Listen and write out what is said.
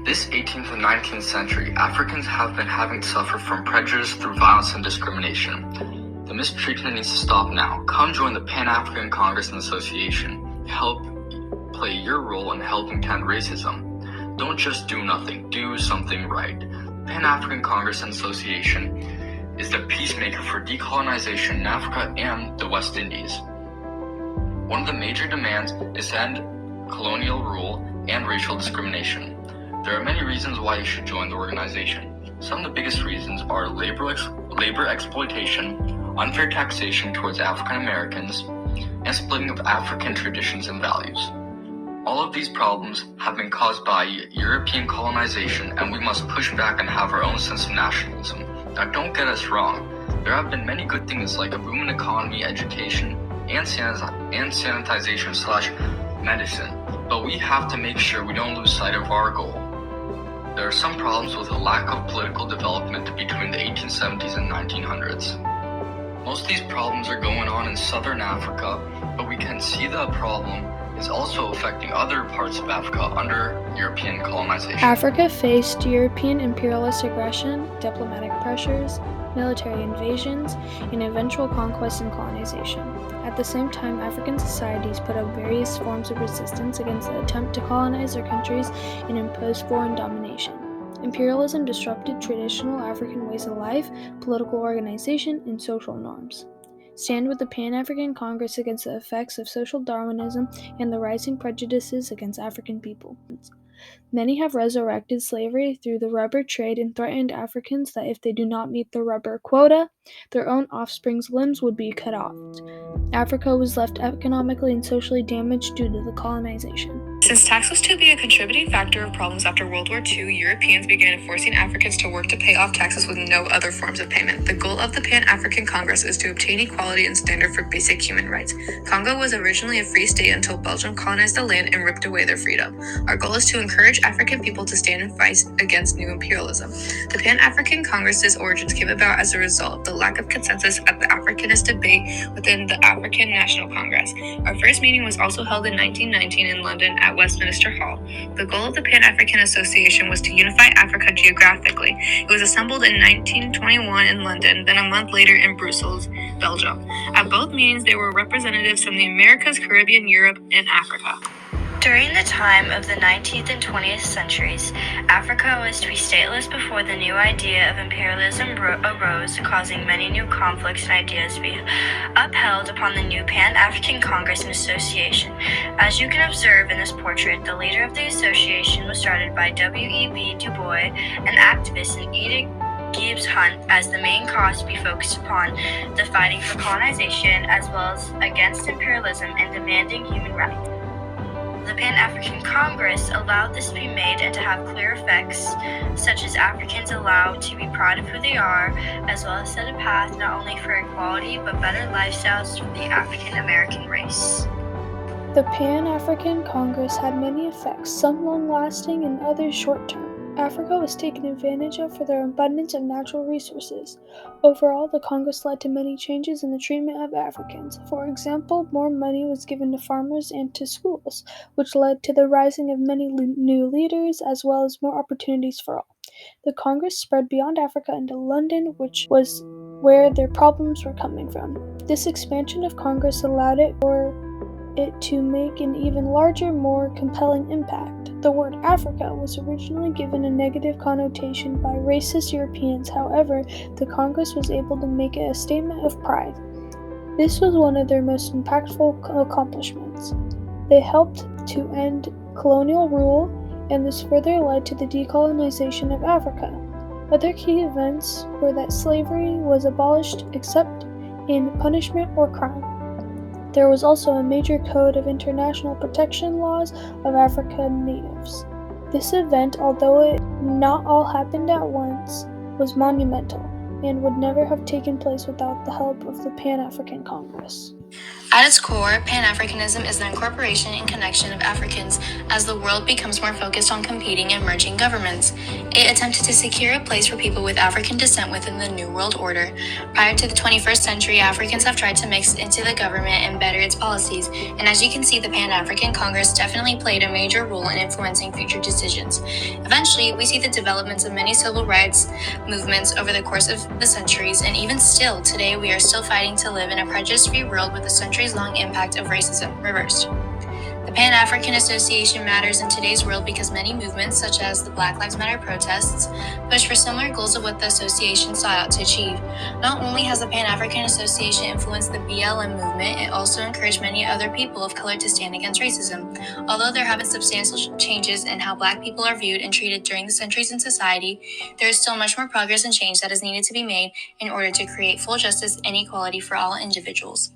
This 18th and 19th century, Africans have been having to suffer from prejudice through violence and discrimination. The mistreatment needs to stop now. Come join the Pan-African Congress and Association. Help play your role in helping to end racism. Don't just do nothing, do something right. Pan-African Congress and Association is the peacemaker for decolonization in Africa and the West Indies. One of the major demands is to end colonial rule and racial discrimination. There are many reasons why you should join the organization. Some of the biggest reasons are labor exploitation, unfair taxation towards African Americans, and splitting of African traditions and values. All of these problems have been caused by European colonization, and we must push back and have our own sense of nationalism. Now, don't get us wrong. There have been many good things like a booming economy, education, and sanitization/medicine, but we have to make sure we don't lose sight of our goal. There are some problems with a lack of political development between the 1870s and 1900s. Most of these problems are going on in southern Africa, but we can see the problem is also affecting other parts of Africa under European colonization. Africa faced European imperialist aggression, diplomatic pressures, military invasions, and eventual conquest and colonization. At the same time, African societies put up various forms of resistance against the attempt to colonize their countries and impose foreign domination. Imperialism disrupted traditional African ways of life, political organization, and social norms. Stand with the Pan-African Congress against the effects of social Darwinism and the rising prejudices against African people. Many have resurrected slavery through the rubber trade and threatened Africans that if they do not meet the rubber quota, their own offspring's limbs would be cut off. Africa was left economically and socially damaged due to the colonization. Since tax was to be a contributing factor of problems after World War II, Europeans began forcing Africans to work to pay off taxes with no other forms of payment. The goal of the Pan-African Congress is to obtain equality and standard for basic human rights. Congo was originally a free state until Belgium colonized the land and ripped away their freedom. Our goal is to encourage African people to stand and fight against new imperialism. The Pan-African Congress's origins came about as a result of the lack of consensus at the Africanist debate within the African National Congress. Our first meeting was also held in 1919 in London at Westminster Hall. The goal of the Pan-African Association was to unify Africa geographically. It was assembled in 1921 in London, then a month later in Brussels, Belgium. At both meetings, there were representatives from the Americas, Caribbean, Europe, and Africa. During the time of the 19th and 20th centuries, Africa was to be stateless before the new idea of imperialism arose, causing many new conflicts and ideas to be upheld upon the new Pan-African Congress and Association. As you can observe in this portrait, the leader of the association was started by W.E.B. Du Bois, an activist, and Edith Gibbs Hunt, as the main cause to be focused upon the fighting for colonization as well as against imperialism and demanding human rights. The Pan-African Congress allowed this to be made and to have clear effects, such as Africans allowed to be proud of who they are, as well as set a path not only for equality but better lifestyles for the African American race. The Pan-African Congress had many effects, some long-lasting and others short-term. Africa was taken advantage of for their abundance of natural resources. Overall, the Congress led to many changes in the treatment of Africans. For example, more money was given to farmers and to schools, which led to the rising of many new leaders as well as more opportunities for all. The Congress spread beyond Africa into London, which was where their problems were coming from. This expansion of Congress allowed it to make an even larger, more compelling impact. The word Africa was originally given a negative connotation by racist Europeans. However, the Congress was able to make it a statement of pride. This was one of their most impactful accomplishments. They helped to end colonial rule, and this further led to the decolonization of Africa. Other key events were that slavery was abolished except in punishment or crime. There was also a major code of international protection laws of African natives. This event, although it not all happened at once, was monumental and would never have taken place without the help of the Pan-African Congress. At its core, Pan-Africanism is the incorporation and connection of Africans as the world becomes more focused on competing and merging governments. It attempted to secure a place for people with African descent within the New World Order. Prior to the 21st century, Africans have tried to mix into the government and better its policies, and as you can see, the Pan-African Congress definitely played a major role in influencing future decisions. Eventually, we see the developments of many civil rights movements over the course of the centuries, and even still, today we are still fighting to live in a prejudice-free world with a centuries-long impact of racism reversed. The Pan-African Association matters in today's world because many movements, such as the Black Lives Matter protests, push for similar goals of what the association sought out to achieve. Not only has the Pan-African Association influenced the BLM movement, it also encouraged many other people of color to stand against racism. Although there have been substantial changes in how Black people are viewed and treated during the centuries in society, there is still much more progress and change that is needed to be made in order to create full justice and equality for all individuals.